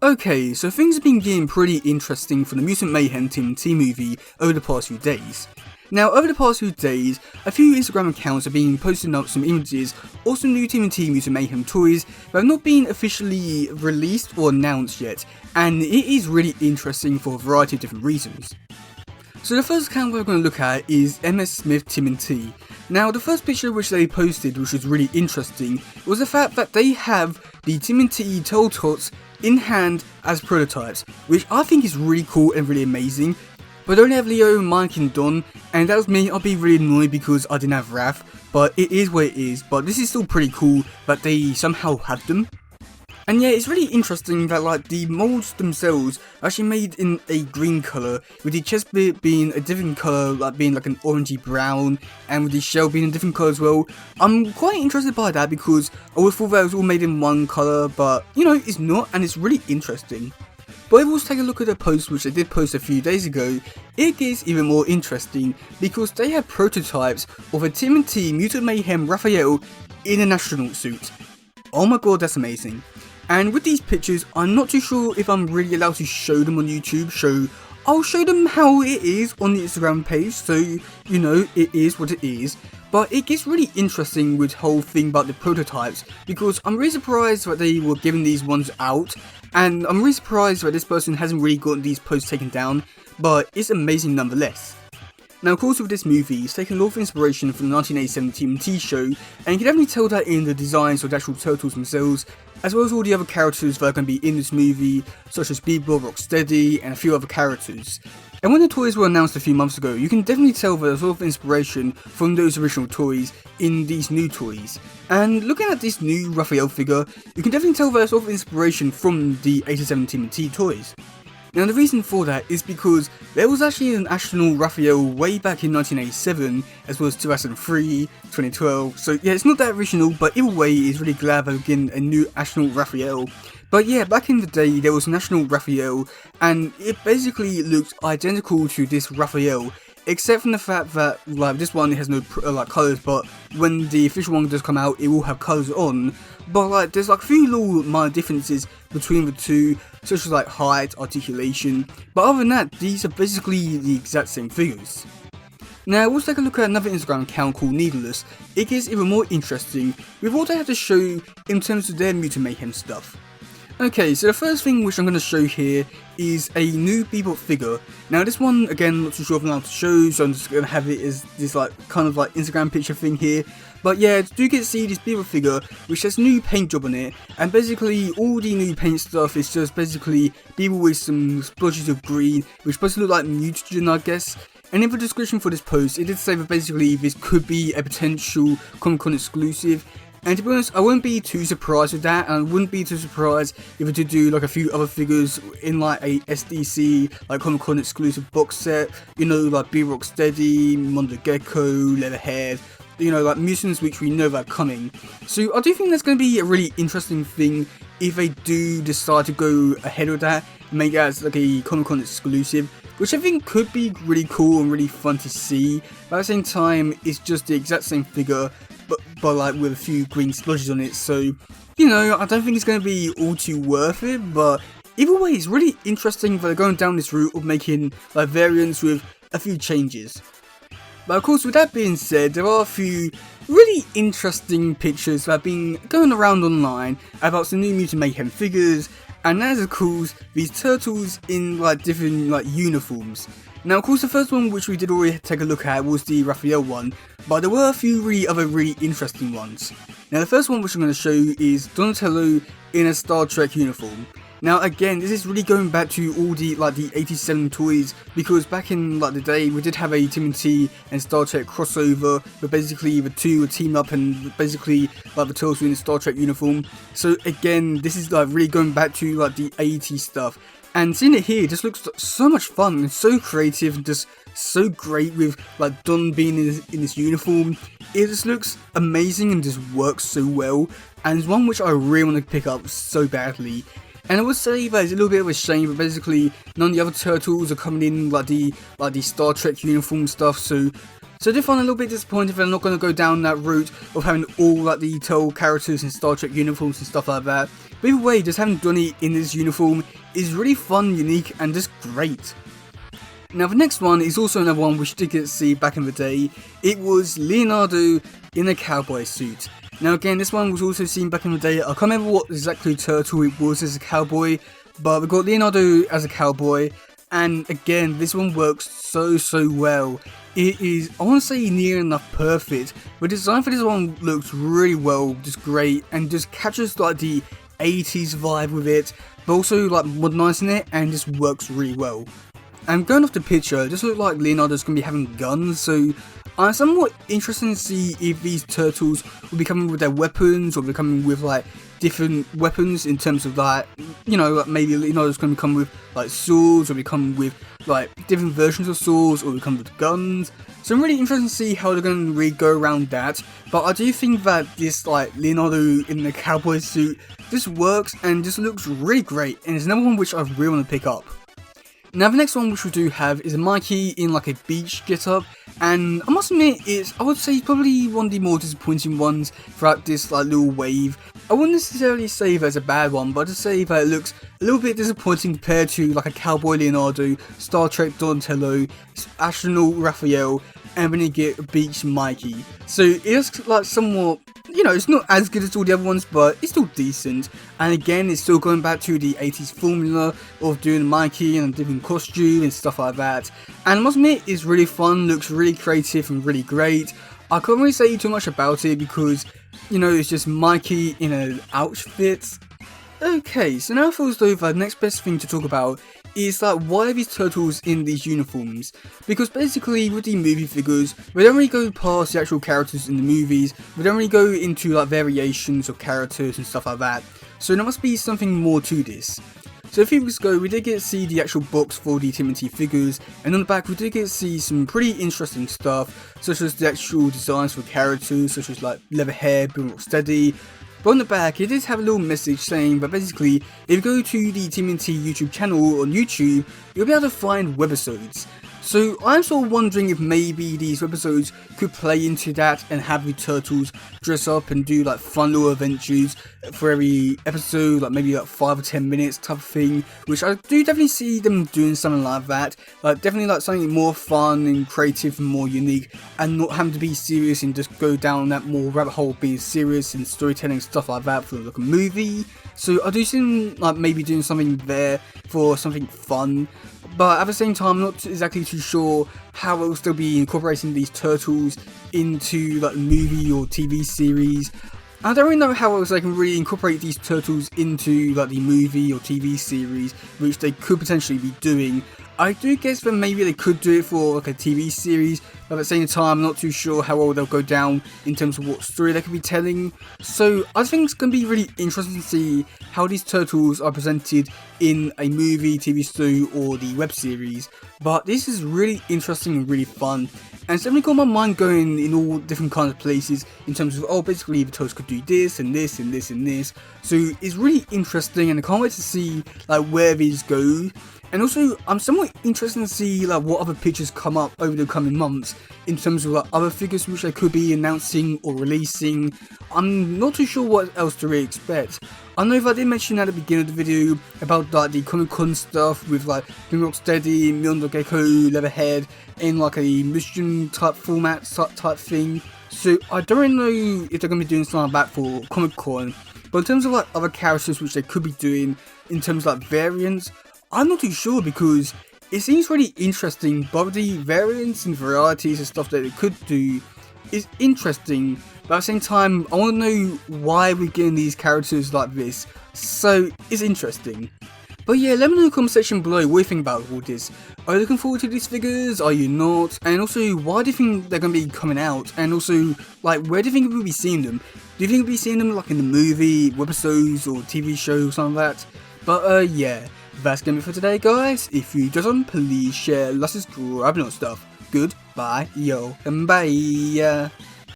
Okay, so things have been getting pretty interesting for the Mutant Mayhem tmnt movie over the past few days. Now, over the past few days, a few Instagram accounts have been posting up some images or some new tmnt Mutant Mayhem toys that have not been officially released or announced yet, and it is really interesting for a variety of different reasons. So the first account we're going to look at is MS Smith tmnt. Now, the first picture which they posted, which was really interesting, was the fact that they have the tmnt Turtle Tots in hand as prototypes, which I think is really cool and really amazing. But I don't have Leo, Mike and Don, and that was me. I'll be really annoyed because I didn't have Raph, but it is what it is. But this is still pretty cool that they somehow have them. And yeah, it's really interesting that like the molds themselves are actually made in a green colour, with the chest bit being a different colour, like being like an orangey brown, and with the shell being a different colour as well. I'm quite interested by that because I would have thought that it was all made in one colour, but you know, it's not, and it's really interesting. But if we take a look at the post which they did post a few days ago, it gets even more interesting because they have prototypes of a tmnt Mutant Mayhem Raphael in an astronaut suit. Oh my god, that's amazing. And with these pictures, I'm not too sure if I'm really allowed to show them on YouTube, so I'll show them how it is on the Instagram page, so you know, it is what it is. But it gets really interesting with the whole thing about the prototypes, because I'm really surprised that they were giving these ones out, and I'm really surprised that this person hasn't really gotten these posts taken down, but it's amazing nonetheless. Now, of course, with this movie, it's taken a lot of inspiration from the 1987 tmnt show, and you can definitely tell that in the designs of the actual turtles themselves, as well as all the other characters that are going to be in this movie, such as Beaver, Rocksteady, and a few other characters. And when the toys were announced a few months ago, you can definitely tell that there's a lot of inspiration from those original toys in these new toys. And looking at this new Raphael figure, you can definitely tell that there's a lot of inspiration from the 87 tmnt toys. Now, the reason for that is because there was actually an astronaut Raphael way back in 1987, as well as 2003, 2012, so yeah, it's not that original, but either way, it's really glad that we're getting a new astronaut Raphael. But yeah, back in the day, there was an astronaut Raphael, and it basically looks identical to this Raphael, except from the fact that, like, this one has no, colours, but when the official one does come out, it will have colours on. But, like, there's, like, a few little minor differences between the two, such as, like, height, articulation. But other than that, these are basically the exact same figures. Now, let's take a look at another Instagram account called Needless. It gets even more interesting with what they have to show in terms of their Mutant Mayhem stuff. Okay, so the first thing which I'm going to show here is a new Beaver figure. Now this one, again, not too sure if I'm allowed to show, so I'm just going to have it as this like kind of like Instagram picture thing here. But yeah, do get to see this Beaver figure, which has new paint job on it, and basically all the new paint stuff is just basically Beaver with some splotches of green, which is supposed to look like mutagen, I guess. And in the description for this post, it did say that basically this could be a potential Comic-Con exclusive. And to be honest, I wouldn't be too surprised with that, and I wouldn't be too surprised if it did do like a few other figures in like a SDC, like Comic-Con exclusive box set, you know, like Beaver, Rocksteady, Mondo Gecko, Leatherhead, you know, like mutants which we know that are coming. So I do think that's going to be a really interesting thing if they do decide to go ahead with that, make it as like a Comic-Con exclusive, which I think could be really cool and really fun to see. But at the same time, it's just the exact same figure, but like with a few green splotches on it, so you know, I don't think it's going to be all too worth it. But either way, it's really interesting that they're going down this route of making like variants with a few changes. But of course, with that being said, there are a few really interesting pictures that have been going around online about some new Mutant Mayhem figures, and that is of course these turtles in like different like uniforms. Now, of course, the first one which we did already take a look at was the Raphael one, but there were a few other really interesting ones. Now, the first one which I'm going to show you is Donatello in a Star Trek uniform. Now, again, this is really going back to all the like the 87 toys, because back in like the day we did have a tmnt and Star Trek crossover, but basically the two would team up and basically like the turtles were in the Star Trek uniform. So again, this is like really going back to like the 80s stuff. And seeing it here just looks so much fun and so creative and just so great with like Don being in this uniform. It just looks amazing and just works so well, and it's one which I really want to pick up so badly. And I would say that it's a little bit of a shame, but basically none of the other turtles are coming in like the Star Trek uniform stuff, so So I do find it a little bit disappointing if they're not going to go down that route of having all like the Turtle characters in Star Trek uniforms and stuff like that. But either way, just having Donnie in this uniform is really fun, unique, and just great. Now the next one is also another one which did get to see back in the day. It was Leonardo in a cowboy suit. Now again, this one was also seen back in the day. I can't remember what exactly turtle it was as a cowboy, but we got Leonardo as a cowboy. And again, this one works so well. It is, I want to say, near enough perfect. The design for this one looks really well, just great, and just captures like the 80s vibe with it, but also like modernizing it, and just works really well. And going off the picture, it just looks like Leonardo's going to be having guns, so I'm somewhat interested to see if these turtles will be coming with their weapons, or be coming with like different weapons in terms of like, you know, like maybe Leonardo's going to come with like swords, or be coming with like different versions of swords, or be coming with guns. So I'm really interested to see how they're going to really go around that. But I do think that this like Leonardo in the cowboy suit just works and just looks really great, and it's another one which I really want to pick up. Now the next one which we do have is a Mikey in like a beach getup, and I must admit I would say probably one of the more disappointing ones throughout this like little wave. I wouldn't necessarily say that it's a bad one, but I'd just say that it looks a little bit disappointing compared to like a cowboy Leonardo, Star Trek Donatello, astronaut Raphael, and then you get a beach Mikey. So it's like somewhat, you know, it's not as good as all the other ones, but it's still decent. And again, it's still going back to the 80s formula of doing Mikey and a different costume and stuff like that. And I must admit, it's really fun, looks really creative and really great. I can't really say too much about it because, you know, it's just Mikey in an outfit. Okay, so now I feel as though the next best thing to talk about is like, why are these turtles in these uniforms? Because basically with the movie figures, we don't really go past the actual characters in the movies, we don't really go into like variations of characters and stuff like that, so there must be something more to this. So a few weeks ago we did get to see the actual box for the tmnt figures, and on the back we did get to see some pretty interesting stuff, such as the actual designs for characters, such as like Leatherhead, Beaver, Steady. But on the back, it does have a little message saying that basically, if you go to the tmnt YouTube channel on YouTube, you'll be able to find webisodes. So I'm sort of wondering if maybe these webisodes could play into that and have the turtles dress up and do like fun little adventures for every episode, like maybe like 5 or 10 minutes type of thing, which I do definitely see them doing something like that. Like definitely like something more fun and creative and more unique, and not having to be serious and just go down that more rabbit hole of being serious and storytelling stuff like that for like a movie. So I do see them like maybe doing something there for something fun. But at the same time, I'm not exactly too sure how else they'll be incorporating these turtles into like a movie or TV series. I don't really know how else they can really incorporate these turtles into like the movie or TV series, which they could potentially be doing. I do guess that maybe they could do it for like a TV series, but at the same time I'm not too sure how well they'll go down in terms of what story they could be telling. So I think it's going to be really interesting to see how these turtles are presented in a movie, TV show or the web series. But this is really interesting and really fun, and it's definitely got my mind going in all different kinds of places in terms of, oh, basically the turtles could do this and this and this and this. So it's really interesting, and I can't wait to see like where these go. And also, I'm somewhat interested to see like what other pictures come up over the coming months in terms of like other figures which they could be announcing or releasing. I'm not too sure what else to really expect. I know if I did mention at the beginning of the video about like the Comic Con stuff with like Beaver, Steady, Leonardo, Leatherhead in like a mission type format type thing. So I don't really know if they're going to be doing something like that for Comic Con. But in terms of like other characters which they could be doing in terms of like variants, I'm not too sure, because it seems really interesting, but the variants and varieties and stuff that it could do is interesting, but at the same time I want to know why we're getting these characters like this, so it's interesting. But yeah, let me know in the comment section below what you think about all this. Are you looking forward to these figures? Are you not? And also, why do you think they're going to be coming out? And also, like, where do you think we'll be seeing them? Do you think we'll be seeing them like in the movie, webisodes, or TV show or something like that? But yeah, that's gonna be for today, guys. If you just please share, like, subscribe, and all stuff. Goodbye, yo, and bye.